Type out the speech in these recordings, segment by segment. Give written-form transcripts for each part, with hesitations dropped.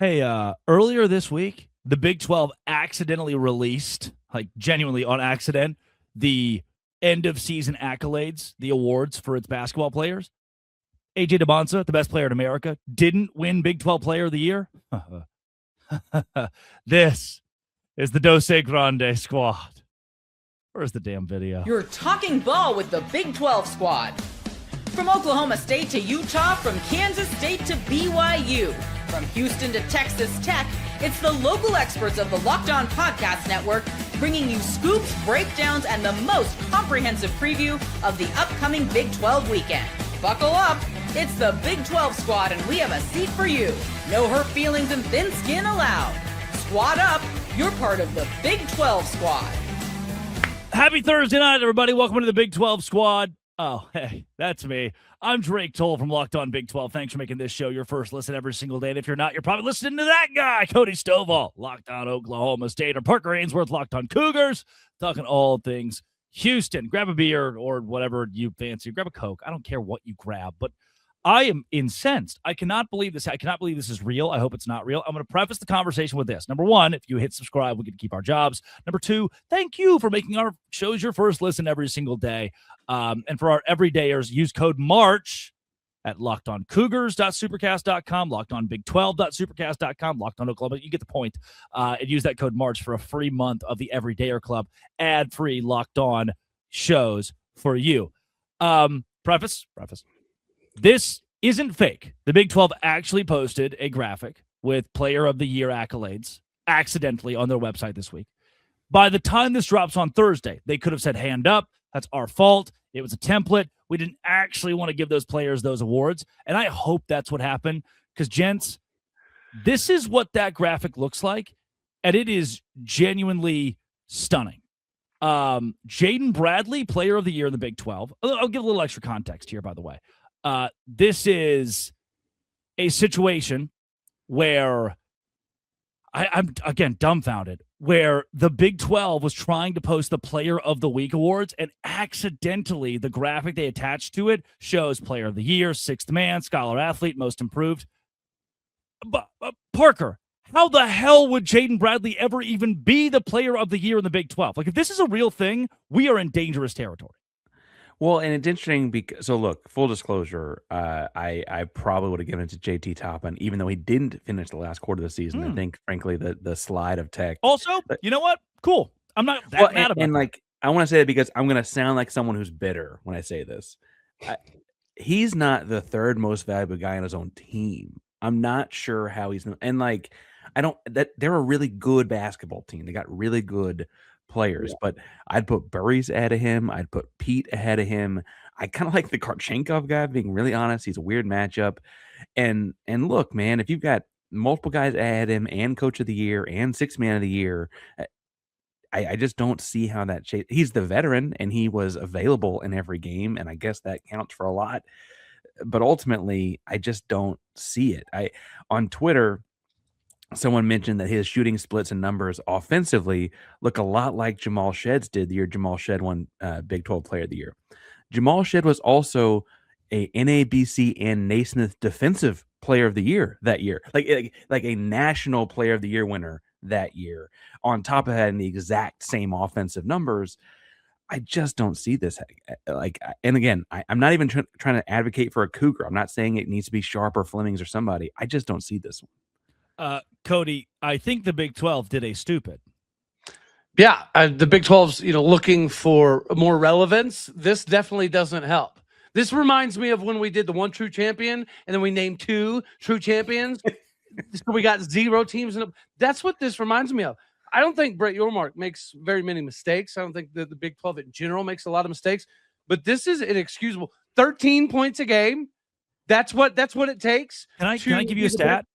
Hey, earlier this week, the Big 12 accidentally released, like genuinely on accident, the end of season accolades, the awards for its basketball players. AJ Dybantsa, the best player in America, didn't win Big 12 Player of the Year. This is the Dose Grande squad. Where's the damn video? You're talking ball with the Big 12 squad. From Oklahoma State to Utah, from Kansas State to BYU, from Houston to Texas Tech, it's the local experts of the Locked On Podcast Network bringing you scoops, breakdowns, and the most comprehensive preview of the upcoming Big 12 weekend. Buckle up. It's the Big 12 squad, and we have a seat for you. No hurt feelings and thin skin allowed. Squad up. You're part of the Big 12 squad. Happy Thursday night, everybody. Welcome to the Big 12 squad. Oh, hey, that's me. I'm Drake Toll from Locked On Big 12. Thanks for making this show your first listen every single day. And if you're not, you're probably listening to that guy, Cody Stovall, Locked On Oklahoma State, or Parker Ainsworth, Locked On Cougars, talking all things Houston. Grab a beer or whatever you fancy. Grab a Coke. I don't care what you grab, but I am incensed. I cannot believe this. I cannot believe this is real. I hope it's not real. I'm going to preface the conversation with this. Number one, if you hit subscribe, we get to keep our jobs. Number two, thank you for making our shows your first listen every single day. And for our everydayers, use code MARCH at lockedoncougars.supercast.com, lockedonbig12.supercast.com, locked on Oklahoma. You get the point. And use that code MARCH for a free month of the Everydayer Club, ad-free Locked On shows for you. Preface. This isn't fake. The Big 12 actually posted a graphic with Player of the Year accolades accidentally on their website this week. By the time this drops on Thursday, they could have said, hand up, that's our fault. It was a template. We didn't actually want to give those players those awards. And I hope that's what happened because, gents, this is what that graphic looks like, and it is genuinely stunning. Jaden Bradley, Player of the Year in the Big 12. I'll give a little extra context here, by the way. This is a situation where I'm, again, dumbfounded, where the Big 12 was trying to post the Player of the Week awards, and accidentally the graphic they attached to it shows Player of the Year, Sixth Man, Scholar Athlete, Most Improved. But, Parker, how the hell would Jaden Bradley ever even be the Player of the Year in the Big 12? Like, if this is a real thing, we are in dangerous territory. Well, and it's interesting because, so look, full disclosure, I probably would have given it to JT Toppin, even though he didn't finish the last quarter of the season. I think, frankly, the slide of tech. Also, you know what? Cool. I'm not that mad about it. And like, I want to say it because I'm going to sound like someone who's bitter when I say this. He's not the third most valuable guy on his own team. I'm not sure how he's, and like, they're a really good basketball team. They got really good players, but I'd put Burries ahead of him. I'd put Pete ahead of him. I kind of like the Karchenkov guy, being really honest. He's a weird matchup. And look, man, if you've got multiple guys ahead of him and Coach of the Year and Sixth Man of the Year, I just don't see how that he's the veteran and he was available in every game, and I guess that counts for a lot. But ultimately, I just don't see it. On Twitter, someone mentioned that his shooting splits and numbers offensively look a lot like Jamal Shedd's did the year Jamal Shedd won Big 12 Player of the Year. Jamal Shedd was also a NABC and Naismith Defensive Player of the Year that year, like a National Player of the Year winner that year. On top of having the exact same offensive numbers, I just don't see this. And again, I'm not even trying to advocate for a Cougar. I'm not saying it needs to be Sharp or Flemings or somebody. I just don't see this one. Cody, I think the Big 12 did a stupid. Yeah, the Big 12's looking for more relevance. This definitely doesn't help. This reminds me of when we did the one true champion, and then we named two true champions. So we got 0 teams. That's what this reminds me of. I don't think Brett Yormark makes very many mistakes. I don't think that the Big 12 in general makes a lot of mistakes. But this is inexcusable. 13 points a game. That's what it takes. Can I give you a stat?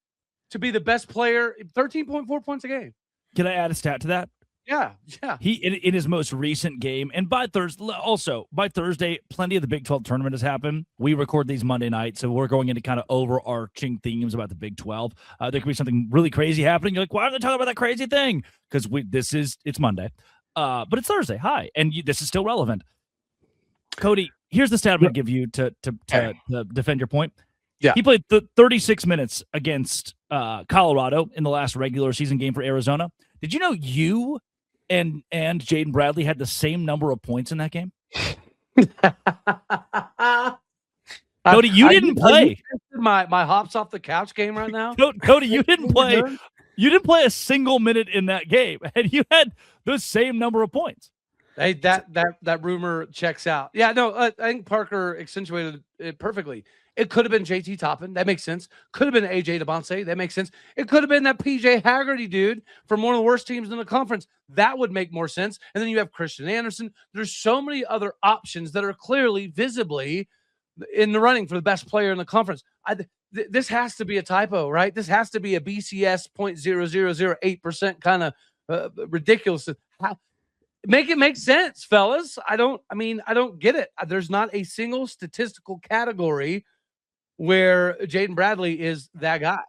To be the best player, 13.4 points a game. Can I add a stat to that? Yeah. He in his most recent game, and by Thursday, plenty of the Big 12 tournament has happened. We record these Monday night, so we're going into kind of overarching themes about the Big 12. There could be something really crazy happening. You're like, why are they talking about that crazy thing? Because it's Monday, but it's Thursday. Hi, and this is still relevant. Cody, here's the stat I'm going to give you to defend your point. Yeah. He played 36 minutes against Colorado in the last regular season game for Arizona. Did you know you and Jaden Bradley had the same number of points in that game? Cody, you didn't play. My hops off the couch game right now. Cody, you didn't play. You didn't play a single minute in that game, and you had the same number of points. Hey, that rumor checks out. Yeah, no, I think Parker accentuated it perfectly. It could have been JT Toppin. That makes sense. Could have been AJ Dybantsa. That makes sense. It could have been that PJ Haggerty dude from one of the worst teams in the conference. That would make more sense. And then you have Christian Anderson. There's so many other options that are clearly, visibly in the running for the best player in the conference. This has to be a typo, right? This has to be a BCS 0.0008% kind of ridiculous. Make it make sense, fellas. I don't get it. There's not a single statistical category where Jaden Bradley is that guy.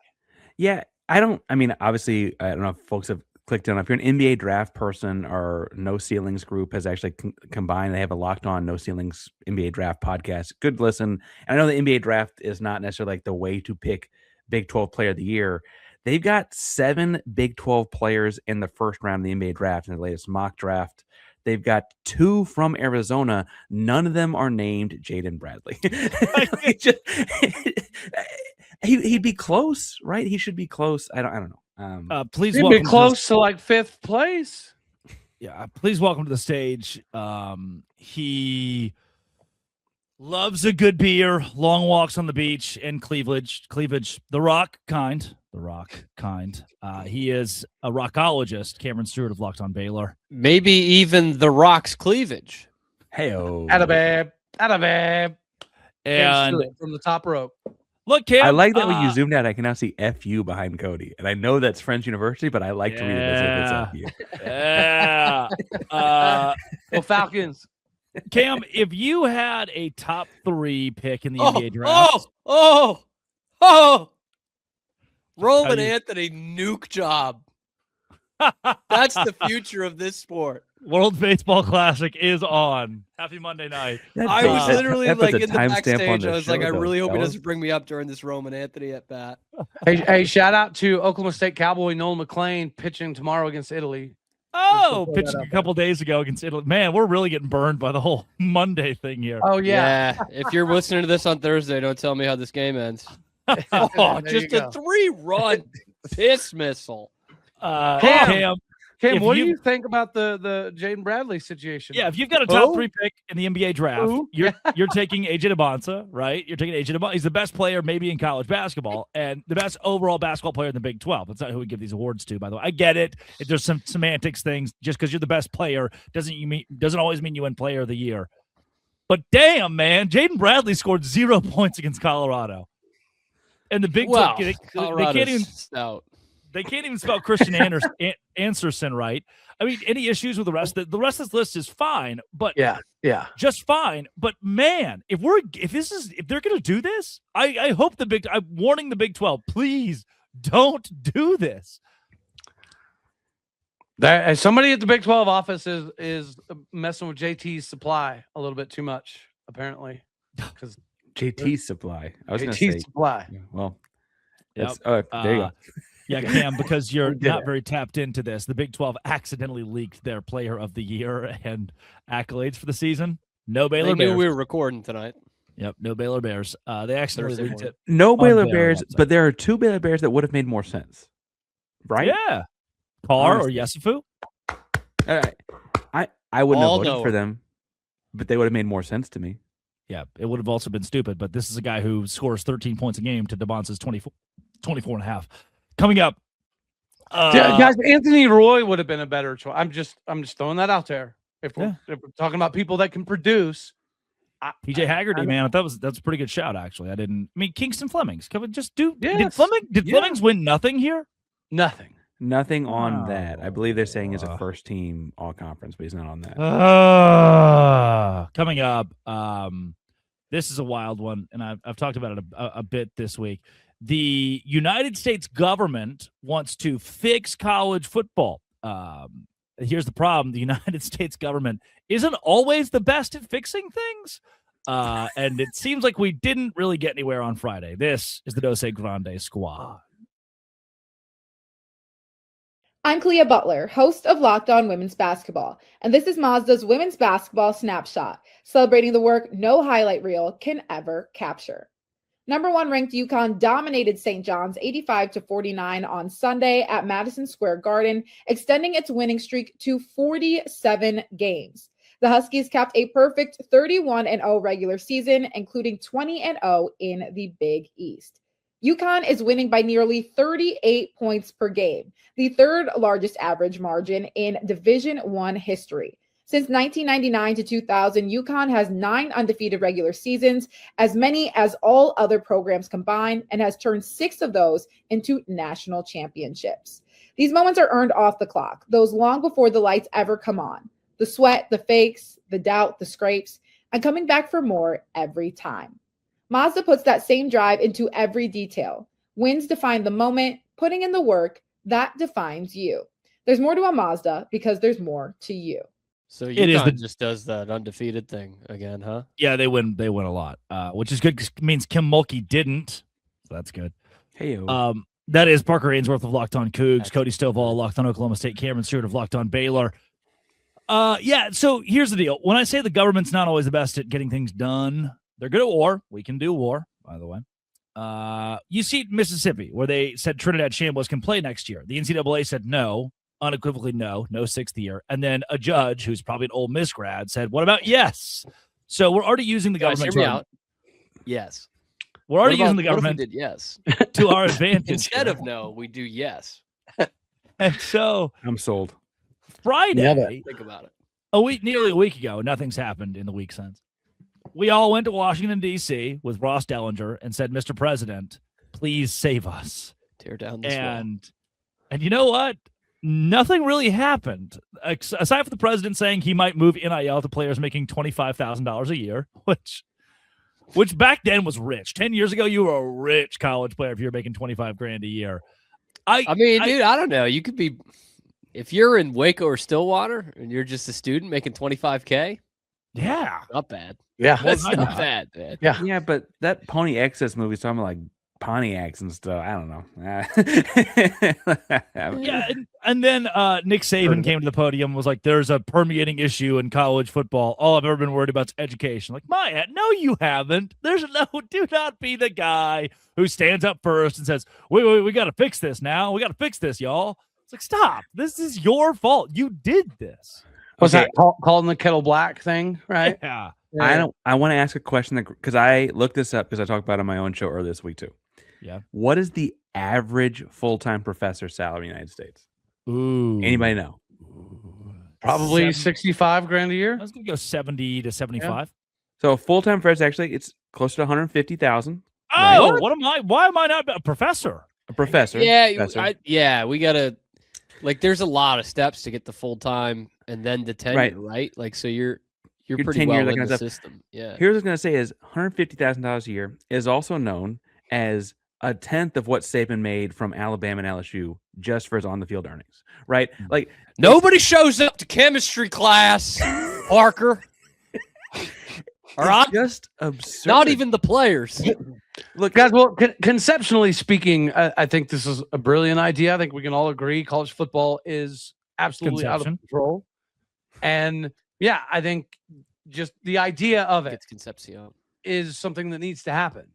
Yeah, obviously, I don't know if folks have clicked on. If you're an NBA draft person, or No Ceilings group has actually combined. They have a Locked On No Ceilings NBA draft podcast. Good listen. And I know the NBA draft is not necessarily like the way to pick Big 12 Player of the Year. They've got 7 Big 12 players in the first round of the NBA draft in the latest mock draft. They've got 2 from Arizona. None of them are named Jaden Bradley. He'd be close, right? He should be close. I don't know. Please He'd welcome be close to like 5th place. Yeah, please welcome to the stage. He loves a good beer, long walks on the beach, and cleavage. The rock kind. He is a rockologist. Cameron Stewart of Locked On Baylor. Maybe even the Rock's cleavage. Hey-o. Atta babe. And from the top rope. Look, Cam, I like that when you zoomed out, I can now see FU behind Cody. And I know that's French University, but I like to read it as if it's FU. Yeah. Well, Falcons. Cam, if you had a top 3 pick in the NBA draft. Roman Anthony nuke job. That's the future of this sport. World Baseball Classic is on. Happy Monday night. I was literally that like puts a in the timestamp on backstage. the I was like, show, I really though, hope he fellas. doesn't bring me up during this Roman Anthony at bat. Hey, shout out to Oklahoma State Cowboy Nolan McClain pitching tomorrow against Italy. Oh, pitched a couple days ago against Italy. Man, we're really getting burned by the whole Monday thing here. Oh, yeah. If you're listening to this on Thursday, don't tell me how this game ends. Just a 3-run piss missile. Cam, what do you think about the Jaden Bradley situation? Yeah, if you've got a top 3 pick in the NBA draft, you're taking AJ Dybantsa, right? You're taking AJ Dybantsa. He's the best player maybe in college basketball and the best overall basketball player in the Big 12. That's not who we give these awards to, by the way. I get it. If there's some semantics things. Just because you're the best player doesn't always mean you win Player of the Year. But damn, man, Jaden Bradley scored 0 points against Colorado. And the Big 12, they can't even spell Christian Anderson right. I mean, any issues with the rest of this list is fine, but yeah, just fine. But man, if they're gonna do this, I hope I'm warning the Big 12, please don't do this. Somebody at the Big 12 office is messing with JT's supply a little bit too much, apparently. Because JT's supply. I was going to JT's say. supply. Well, yep. There you go. Yeah, Cam, because you're not very tapped into this, the Big 12 accidentally leaked their Player of the Year and accolades for the season. No Baylor Bears. They knew we were recording tonight. Yep, no Baylor Bears. They accidentally leaked it. No Baylor their Bears, website. but there are 2 Baylor Bears that would have made more sense, right? Yeah, Carr or Honestly. Yesufu. I wouldn't All have voted know for him. them, but they would have made more sense to me. Yeah, it would have also been stupid, but this is a guy who scores 13 points a game to Dybantsa's 24 and a half. Coming up. Guys, Anthony Roy would have been a better choice. I'm just throwing that out there. If we're talking about people that can produce, PJ Haggerty, man, that's a pretty good shout. Actually, Kingston Flemings. Come on, just do. Yes. Did Flemings win nothing here? Nothing on that. I believe they're saying he's a first team all conference, but he's not on that. Coming up, this is a wild one, and I've talked about it a bit this week. The United States government wants to fix college football. Here's the problem. The United States government isn't always the best at fixing things. And it seems like we didn't really get anywhere on Friday. This is the Dose Grande squad. I'm Clea Butler, host of Locked On Women's Basketball, and this is Mazda's Women's Basketball Snapshot, celebrating the work no highlight reel can ever capture. Number 1 ranked UConn dominated St. John's 85-49 on Sunday at Madison Square Garden, extending its winning streak to 47 games. The Huskies capped a perfect 31-0 regular season, including 20-0 in the Big East. UConn is winning by nearly 38 points per game, the third largest average margin in Division I history. Since 1999 to 2000, UConn has 9 undefeated regular seasons, as many as all other programs combined, and has turned 6 of those into national championships. These moments are earned off the clock, those long before the lights ever come on. The sweat, the fakes, the doubt, the scrapes, and coming back for more every time. Mazda puts that same drive into every detail. Wins define the moment, putting in the work, that defines you. There's more to a Mazda because there's more to you. So UConn just does that undefeated thing again, huh? Yeah, they win a lot, which is good because it means Kim Mulkey didn't. So that's good. Hey, that is Parker Ainsworth of Locked On Cougs, Cody Stovall, Locked On Oklahoma State, Cameron Stewart of Locked On Baylor. So here's the deal. When I say the government's not always the best at getting things done, they're good at war. We can do war, by the way. You see Mississippi, where they said Trinidad Chambliss can play next year. The NCAA said no, unequivocally no 6th year. And then a judge, who's probably an Ole Miss grad, said, what about yes? So we're already using the government. Hear me out. Yes. We're already using the government did yes to our advantage. Instead of no, we do yes. And so I'm sold. Friday, think about it. Nearly a week ago, nothing's happened in the week since. We all went to Washington, D.C. with Ross Dellinger and said, Mr. President, please save us. Tear down this wall. And you know what? Nothing really happened. Aside from the president saying he might move NIL to players making $25,000 a year, which back then was rich. 10 years ago, you were a rich college player if you were making $25,000 a year. I mean, dude, I don't know. You could be, if you're in Waco or Stillwater and you're just a student making $25K. Yeah. Not bad. Yeah. That's not bad, man. Yeah. Yeah, but that Pony Excess movie is talking about like Pontiacs and stuff. I don't know. Yeah, and then Nick Saban came to the podium and was like, there's a permeating issue in college football. All I've ever been worried about is education. Like, Maya, no, you haven't. Do not be the guy who stands up first and says, wait, we got to fix this now. We got to fix this, y'all. It's like, stop. This is your fault. You did this. Was that calling the kettle black thing, right? Yeah. I want to ask a question because I looked this up because I talked about it on my own show earlier this week too. Yeah. What is the average full-time professor salary in the United States? Ooh. Anybody know? Probably $65,000 a year. I was going to go 70 to 75. Yeah. So a full-time professor, actually, it's close to 150,000. Oh, right? what am I? Why am I not a professor? A professor. Yeah. Professor. We got to, like, there's a lot of steps to get the full-time and then the tenure, right? Like, so you're pretty well in the system. Yeah. Here's what I was going to say is $150,000 a year is also known as a tenth of what Saban made from Alabama and LSU just for his on-the-field earnings, right? Like nobody shows up to chemistry class, Parker. All right, just absurd. Not even the players. Look, guys. Well, conceptually speaking, I think this is a brilliant idea. I think we can all agree college football is absolutely out of control, and yeah, I think just the idea of it is something that needs to happen.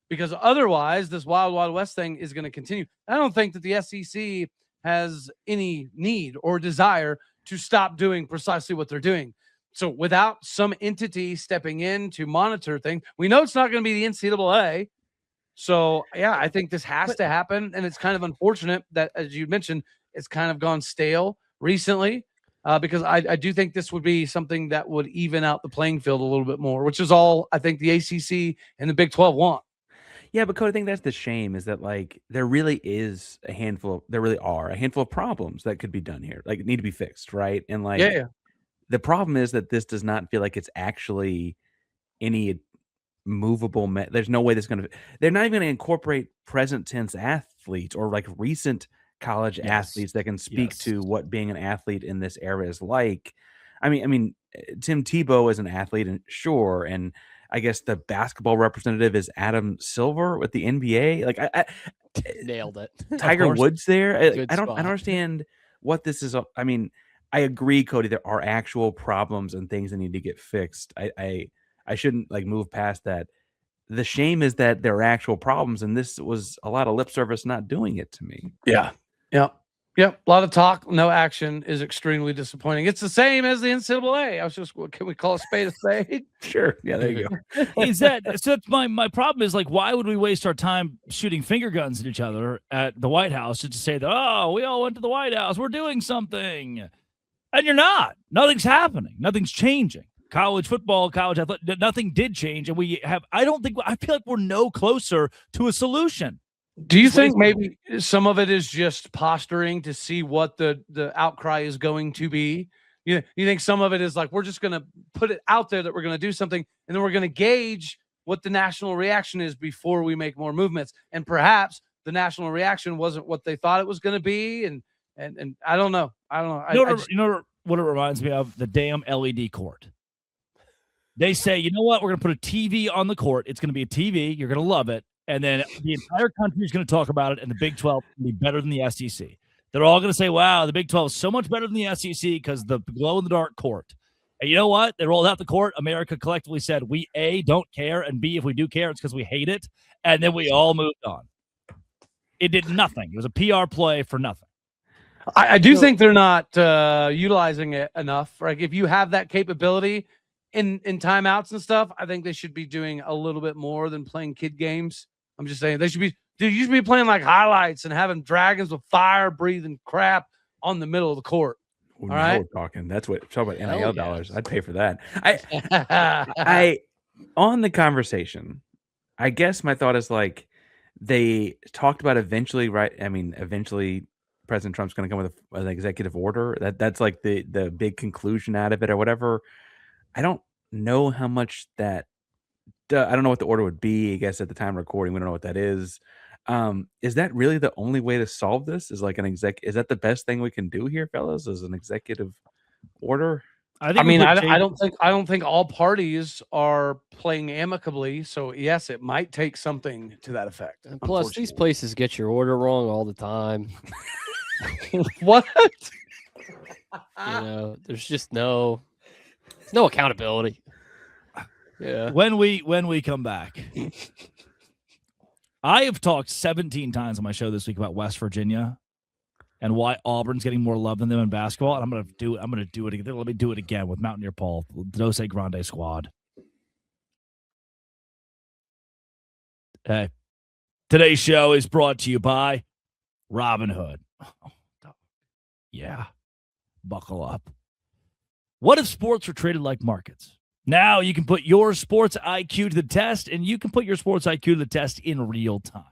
Because otherwise, this Wild Wild West thing is going to continue. I don't think that the SEC has any need or desire to stop doing precisely what they're doing. So without some entity stepping in to monitor things, we know it's not going to be the NCAA. So, yeah, I think this has to happen. And it's kind of unfortunate that, as you mentioned, it's kind of gone stale recently because I do think this would be something that would even out the playing field a little bit more, which is all I think the ACC and the Big 12 want. Yeah, but Cody, I think that's the shame is that like there really are a handful of problems that could be done here, like need to be fixed, right? And like, the problem is that this does not feel like it's actually any movable. There's no way they're not even going to incorporate present tense athletes or like recent college athletes that can speak to what being an athlete in this era is like. I mean, Tim Tebow is an athlete, and sure, and I guess the basketball representative is Adam Silver with the NBA. Like I Nailed it. Tiger Woods there. Good I don't spot. understand what this is. I mean, I agree, Cody. There are actual problems and things that need to get fixed. I shouldn't like move past that. The shame is that there are actual problems, and this was a lot of lip service not doing it to me. Yeah. Yep. Yep. A lot of talk, no action is extremely disappointing. It's the same as the NCAA. I was just, can we call a spade a spade? Sure. Yeah, there you go. Is that so? That's my problem is like, why would we waste our time shooting finger guns at each other at the White House just to say that, oh, we all went to the White House, we're doing something, and you're not. Nothing's happening. Nothing's changing. College football, college athletics, nothing did change, and I feel like we're no closer to a solution. Do you think maybe some of it is just posturing to see what the outcry is going to be? You think some of it is like, we're just going to put it out there that we're going to do something, and then we're going to gauge what the national reaction is before we make more movements. And perhaps the national reaction wasn't what they thought it was going to be. And I don't know. You know what it reminds me of? The damn LED court. They say, you know what? We're going to put a TV on the court. It's going to be a TV. You're going to love it. And then the entire country is going to talk about it, and the Big 12 will be better than the SEC. They're all going to say, wow, the Big 12 is so much better than the SEC because the glow-in-the-dark court. And you know what? They rolled out the court. America collectively said, we, A, don't care, and B, if we do care, it's because we hate it. And then we all moved on. It did nothing. It was a PR play for nothing. I do think they're not utilizing it enough. Like, if you have that capability in timeouts and stuff, I think they should be doing a little bit more than playing kid games. I'm just saying they should be. Dude, you should be playing like highlights and having dragons with fire breathing crap on the middle of the court. All right, we're talking. That's what. Talk about NIL dollars. I'd pay for that. I on the conversation. I guess my thought is like they talked about eventually. Right. I mean, eventually, President Trump's going to come with an executive order. That's like the big conclusion out of it or whatever. I don't know how much that. I don't know what the order would be. I guess at the time of recording, we don't know what that is. Is that really the only way to solve this? Is like is that the best thing we can do here, fellas? Is an executive order? I don't think all parties are playing amicably. So yes, it might take something to that effect. And plus, these places get your order wrong all the time. What? There's just no accountability. Yeah. When we come back, I have talked 17 times on my show this week about West Virginia and why Auburn's getting more love than them in basketball. And I'm gonna do it again. Let me do it again with Mountaineer Paul, Dose Grande squad. Hey, today's show is brought to you by Robinhood. Yeah, buckle up. What if sports were traded like markets? Now you can put your sports IQ to the test, and you can put your sports IQ to the test in real time.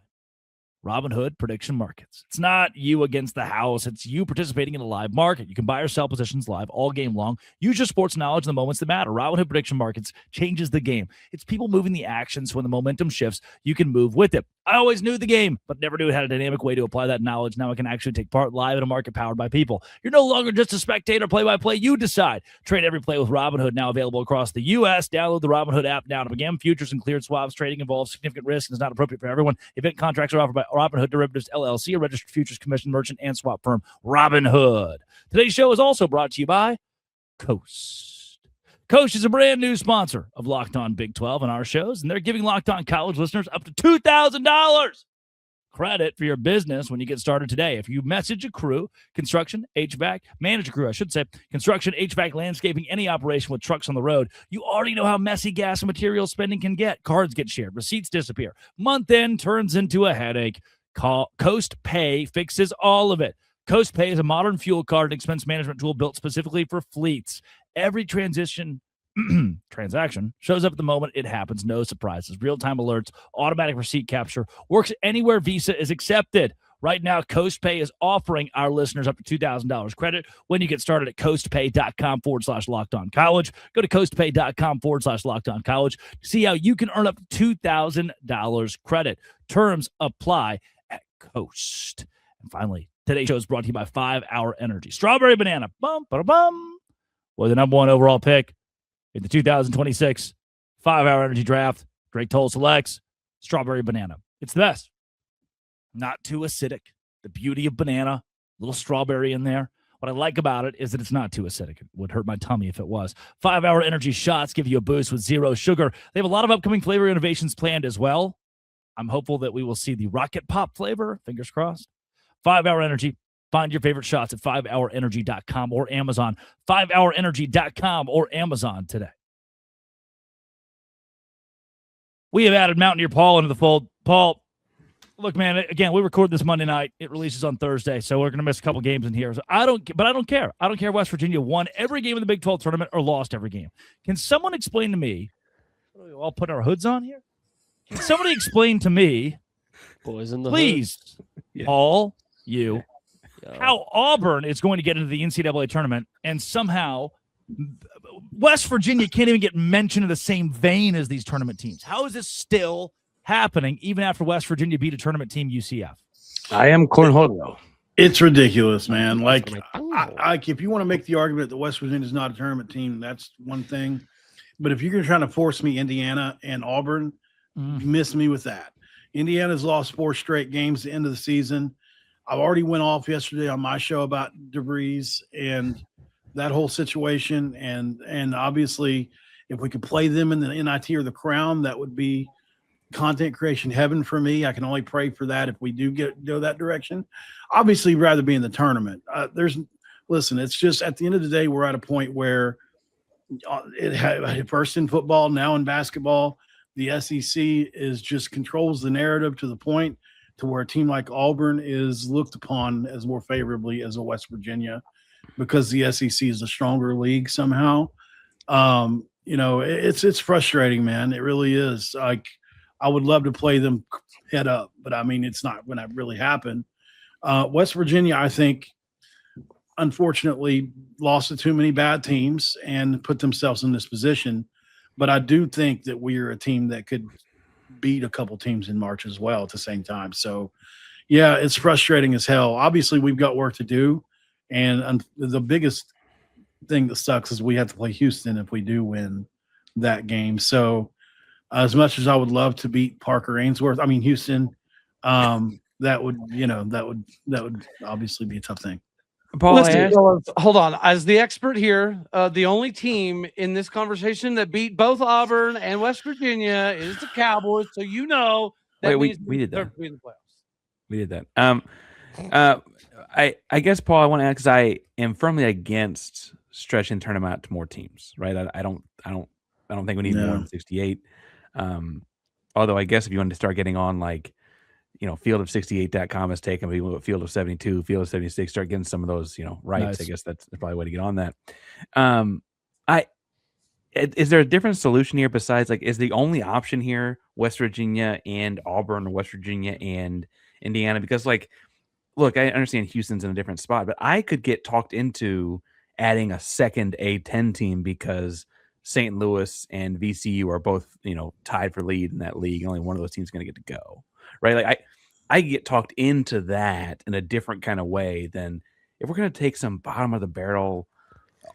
Robinhood Prediction Markets. It's not you against the house. It's you participating in a live market. You can buy or sell positions live all game long. Use your sports knowledge in the moments that matter. Robinhood Prediction Markets changes the game. It's people moving the action, so when the momentum shifts, you can move with it. I always knew the game, but never knew it had a dynamic way to apply that knowledge. Now I can actually take part live in a market powered by people. You're no longer just a spectator, play-by-play. You decide. Trade every play with Robinhood, now available across the U.S. Download the Robinhood app now to begin. Futures and cleared swaps trading involves significant risk and is not appropriate for everyone. Event contracts are offered by Robinhood Derivatives LLC, a registered futures commission merchant and swap firm. Robinhood. Today's show is also brought to you by Coast. Coast is a brand new sponsor of Locked On Big 12 and our shows, and they're giving Locked On College listeners up to $2,000 credit for your business when you get started today. If you message a crew, construction, HVAC, manage a crew, I should say, construction, HVAC, landscaping, any operation with trucks on the road, you already know how messy gas and material spending can get. Cards get shared, receipts disappear. Month end turns into a headache. Coast Pay fixes all of it. Coast Pay is a modern fuel card and expense management tool built specifically for fleets. Every transaction shows up at the moment it happens. No surprises. Real-time alerts, automatic receipt capture, works anywhere Visa is accepted. Right now, Coast Pay is offering our listeners up to $2,000 credit when you get started at coastpay.com/lockedoncollege. Go to coastpay.com/lockedoncollege to see how you can earn up to $2,000 credit. Terms apply at Coast. And finally, today's show is brought to you by 5 Hour Energy. Strawberry Banana, bum, ba-da-bum, was the #1 overall pick in the 2026 5-hour energy draft. Great Toll selects strawberry banana. It's the best. Not too acidic. The beauty of banana, little strawberry in there. What I like about it is that it's not too acidic. It would hurt my tummy if it was. 5-hour energy shots give you a boost with 0 sugar. They have a lot of upcoming flavor innovations planned as well. I'm hopeful that we will see the Rocket Pop flavor. Fingers crossed. 5-hour energy. Find your favorite shots at 5hourenergy.com or Amazon. 5hourenergy.com or Amazon today. We have added Mountaineer Paul into the fold. Paul, look, man, again, we record this Monday night. It releases on Thursday, so we're going to miss a couple games in here. So I don't care. I don't care if West Virginia won every game in the Big 12 tournament or lost every game. Can someone explain to me, what are we all putting our hoods on here? Can somebody explain to me, boys in the please, Yeah. Paul, how Auburn is going to get into the NCAA tournament and somehow West Virginia can't even get mentioned in the same vein as these tournament teams? How is this still happening even after West Virginia beat a tournament team, UCF? I am cornhole. It's ridiculous, man. Like, if you want to make the argument that West Virginia is not a tournament team, that's one thing. But if you're trying to force me Indiana and Auburn, you miss me with that. Indiana's lost 4 straight games at the end of the season. I've already went off yesterday on my show about DeVries and that whole situation. And obviously, if we could play them in the NIT or the Crown, that would be content creation heaven for me. I can only pray for that if we do go that direction. Obviously, rather be in the tournament. Listen, it's just at the end of the day, we're at a point where first in football, now in basketball, the SEC is just controls the narrative to the point to where a team like Auburn is looked upon as more favorably as a West Virginia because the SEC is a stronger league somehow. It's frustrating, man. It really is. Like, I would love to play them head up, but I mean, it's not going to really happen. West Virginia, I think, unfortunately, lost to too many bad teams and put themselves in this position. But I do think that we are a team that could beat a couple teams in March as well at the same time. So, yeah, it's frustrating as hell. Obviously, we've got work to do. And the biggest thing that sucks is we have to play Houston if we do win that game. So, as much as I would love to beat Houston, that would obviously be a tough thing. Paul, Listen, hold on. As the expert here, the only team in this conversation that beat both Auburn and West Virginia is the Cowboys. So that we did that. In the playoffs. We did that. I guess, Paul, I want to ask because I am firmly against stretching tournament out to more teams. Right? I don't think we need more than 68. Although I guess if you want to start getting on field of68.com has taken me field of 72, field of 76, start getting some of those, rights. Nice. I guess that's probably a way to get on that. Is there a different solution here besides is the only option here West Virginia and Auburn, or West Virginia and Indiana? Because look, I understand Houston's in a different spot, but I could get talked into adding a second A10 team because St. Louis and VCU are both, tied for lead in that league. And only one of those teams is going to get to go. Right. I get talked into that in a different kind of way than if we're going to take some bottom of the barrel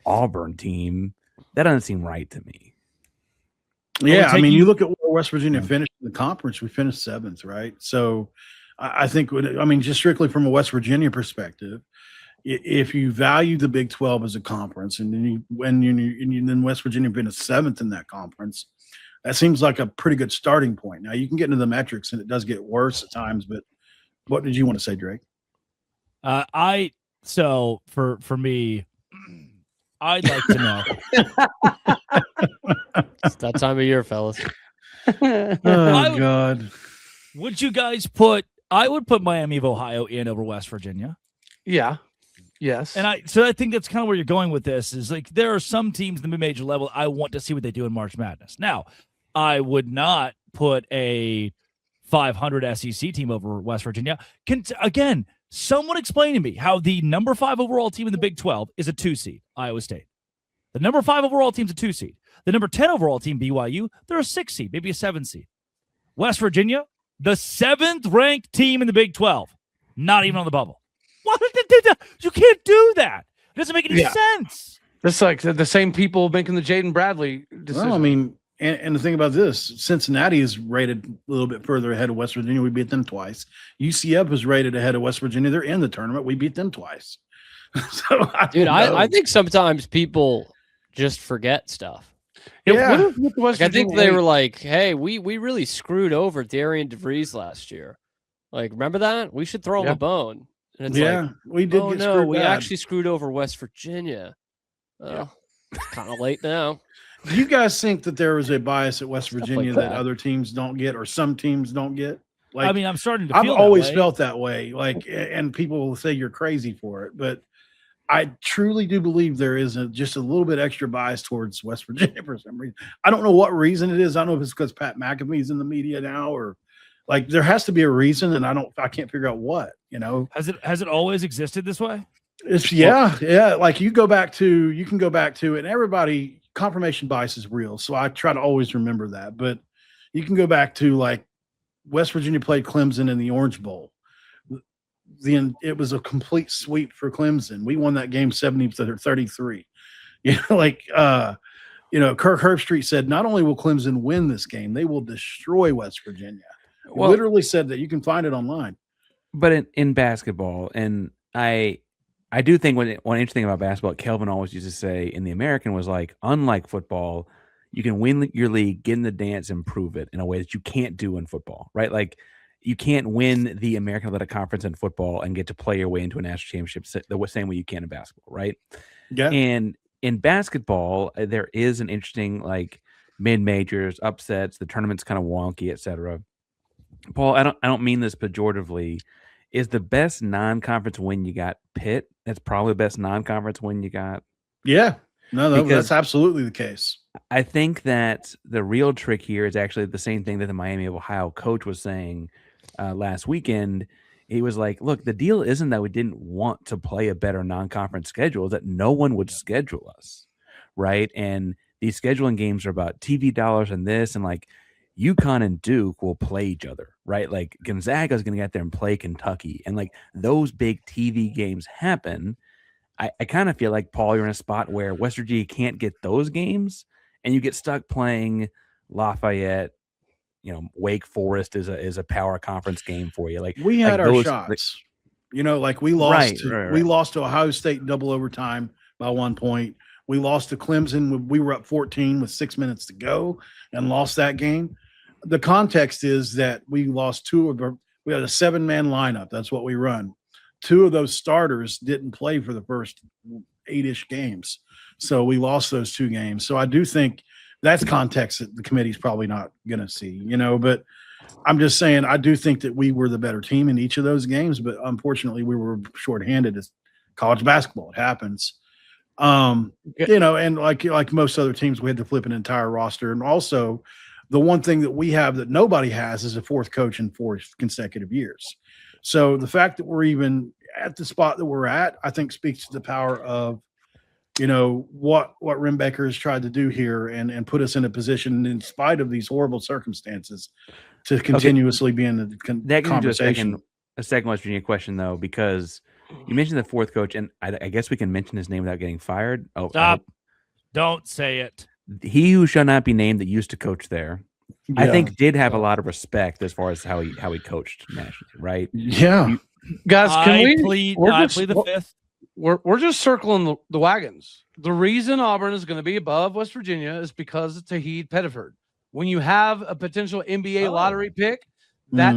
Auburn team. That doesn't seem right to me. Yeah. I mean, you look at where West Virginia finished in the conference, we finished 7th, right? So I think, just strictly from a West Virginia perspective, if you value the Big 12 as a conference and then West Virginia finished 7th in that conference, that seems like a pretty good starting point. Now, you can get into the metrics, and it does get worse at times, but what did you want to say, Drake? So for me, I'd like to know. It's that time of year, fellas. God. Would you guys I would put Miami of Ohio in over West Virginia. Yeah. Yes. And I think that's kind of where you're going with this is there are some teams in the mid-major level I want to see what they do in March Madness. Now, I would not put a 500 SEC team over West Virginia. Again, someone explain to me how the number 5 overall team in the Big 12 is a 2 seed, Iowa State. The number 5 overall team's a 2 seed. The number 10 overall team, BYU, they're a 6 seed, maybe a 7 seed. West Virginia, the 7th ranked team in the Big 12, not even on the bubble. What? You can't do that. It doesn't make any sense. That's like the same people making the Jaden Bradley decision. Well, And the thing about this, Cincinnati is rated a little bit further ahead of West Virginia. We beat them twice. UCF is rated ahead of West Virginia. They're in the tournament. We beat them twice. So I think sometimes people just forget stuff. Yeah. Like, I think they were like, hey, we really screwed over Darian DeVries last year. Like, remember that? We should throw him a bone. And it's like, we did. oh, get no, screwed we bad. actually screwed over West Virginia. Well, it's kind of late now. Do you guys think that there is a bias at West Stuff like Virginia that that. other teams don't get, or some teams don't get? Like, I mean, I'm starting to I've feel always that way. felt that way. Like, and people will say you're crazy for it, but I truly do believe there is just a little bit extra bias towards West Virginia for some reason. I don't know what reason it is. I don't know if it's because Pat McAfee's in the media now, or like there has to be a reason, and I can't figure out what. Has it always existed this way? It's yeah. Like you can go back to, and everybody, confirmation bias is real. So I try to always remember that. But you can go back to like West Virginia played Clemson in the Orange Bowl. It was a complete sweep for Clemson. We won that game 70-33. Kirk Herbstreit said, not only will Clemson win this game, they will destroy West Virginia. He literally said that. You can find it online. But in basketball, and I do think one interesting about basketball, Kelvin always used to say in the American was like, unlike football, you can win your league, get in the dance, and prove it in a way that you can't do in football, right? Like you can't win the American Athletic Conference in football and get to play your way into a national championship the same way you can in basketball, right? Yeah. And in basketball, there is an interesting like mid-majors, upsets, the tournament's kind of wonky, etc. Paul, I don't mean this pejoratively. Is the best non-conference win you got Pitt? That's probably the best non-conference win you got. Yeah. No, Because that's absolutely the case. I think that the real trick here is actually the same thing that the Miami of Ohio coach was saying last weekend. He was like, look, the deal isn't that we didn't want to play a better non-conference schedule, it's that no one would schedule us, right? And these scheduling games are about TV dollars and this, and like UConn and Duke will play each other, right? Like Gonzaga is going to get there and play Kentucky, and like those big TV games happen. I kind of feel like, Paul, you're in a spot where West Virginia can't get those games, and you get stuck playing Lafayette. Wake Forest is a power conference game for you. Like we had like our those, shots. Like we lost. We lost to Ohio State in double overtime by 1 point. We lost to Clemson. We were up 14 with 6 minutes to go and lost that game. The context is that we lost we had a 7-man lineup. That's what we run. 2 of those starters didn't play for the first 8-ish games. So we lost those 2 games. So I do think that's context that the committee's probably not going to see, but I'm just saying, I do think that we were the better team in each of those games, but unfortunately we were shorthanded. As college basketball, it happens. And like most other teams, we had to flip an entire roster. And also the one thing that we have that nobody has is a 4th coach in 4 consecutive years. So the fact that we're even at the spot that we're at, I think speaks to the power of, what Rimbecker has tried to do here and put us in a position in spite of these horrible circumstances to continuously be in the conversation. A second West Virginia question, though, because you mentioned the 4th coach, and I guess we can mention his name without getting fired. Oh, stop. Don't say it. He who shall not be named that used to coach there, I think did have a lot of respect as far as how he coached nationally, right? Yeah. Guys, I plead the 5th. We're just circling the wagons. The reason Auburn is going to be above West Virginia is because of Tahid Pettiford. When you have a potential NBA lottery pick, that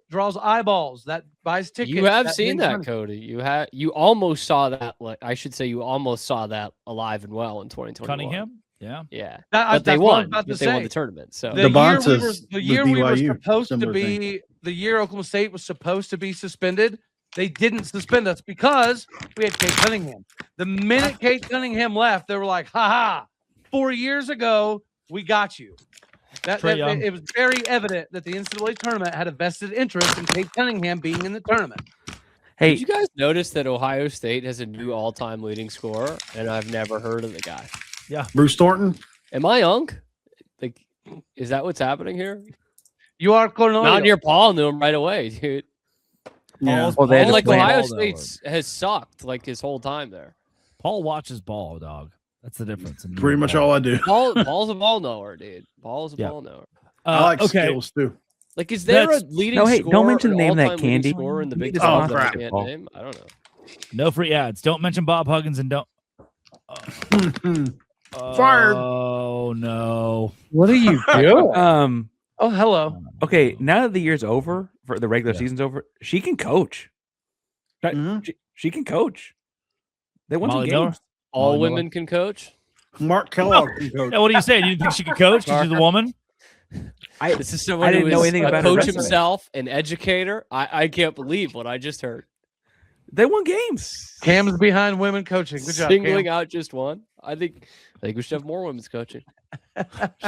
draws eyeballs. That buys tickets. You have seen that, Cody. You almost saw that. I should say you almost saw that alive and well in 2021. Cunningham? Yeah. But they won. They won the tournament. So the year we were BYU, supposed to be, the year Oklahoma State was supposed to be suspended, they didn't suspend us because we had Kate Cunningham. The minute Kate Cunningham left, they were like, ha, 4 years ago, we got you. It was very evident that the NCAA tournament had a vested interest in Kate Cunningham being in the tournament. Hey, did you guys notice that Ohio State has a new all-time leading scorer, and I've never heard of the guy? Yeah, Bruce Thornton. Am I young? Like, is that what's happening here? You are Cornelio. Not near Paul knew him right away, dude. Yeah. Well, And like Ohio State has sucked like his whole time there. Paul watches ball, dog. That's the difference. Pretty much all I do. Ball's a ball knower, dude. Ball's a ball knower. I like okay. skills too. Like, is there a leading scorer? Don't mention the name of that all-time leading candy. scorer in the Big It's 12 awesome. that I can't name? I don't know. No free ads. Don't mention Bob Huggins and don't. Fired. Oh no. What are you doing? Oh, hello. Okay, now that the year's over, for the regular season's over, she can coach. She can coach. They won some Molly games. Miller? All Molly women can coach. Mark Kellogg can coach. Yeah, what are you saying? You didn't think she could coach? She's a woman. This is someone didn't who know is anything a about her coach resume. himself, an educator. I can't believe what I just heard. They won games. Cam's behind women coaching. Good job, Singling Cam. out just one. I think we should have more women's coaching.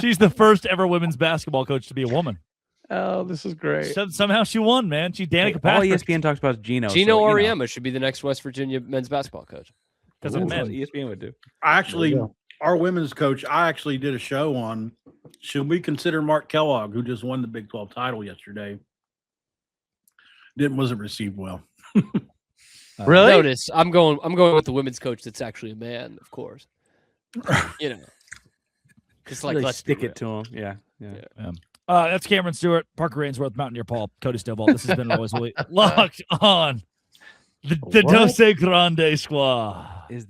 She's the first ever women's basketball coach to be a woman. Oh, this is great. Somehow she won, man. She Danica All Patrick. ESPN talks about is Gino. Gino so, Auriemma should be the next West Virginia men's basketball coach. Because That's of what men. ESPN would do. Our women's coach, I actually did a show on, should we consider Mark Kellogg, who just won the Big 12 title yesterday? Wasn't received well. Really? Notice I'm going with the women's coach that's actually a man, of course. Just like Really let's stick be it to him. Yeah. That's Cameron Stewart, Parker Ainsworth, Mountaineer Paul, Cody Stovall. This has been always locked on the Dose Grande Squad. Is that?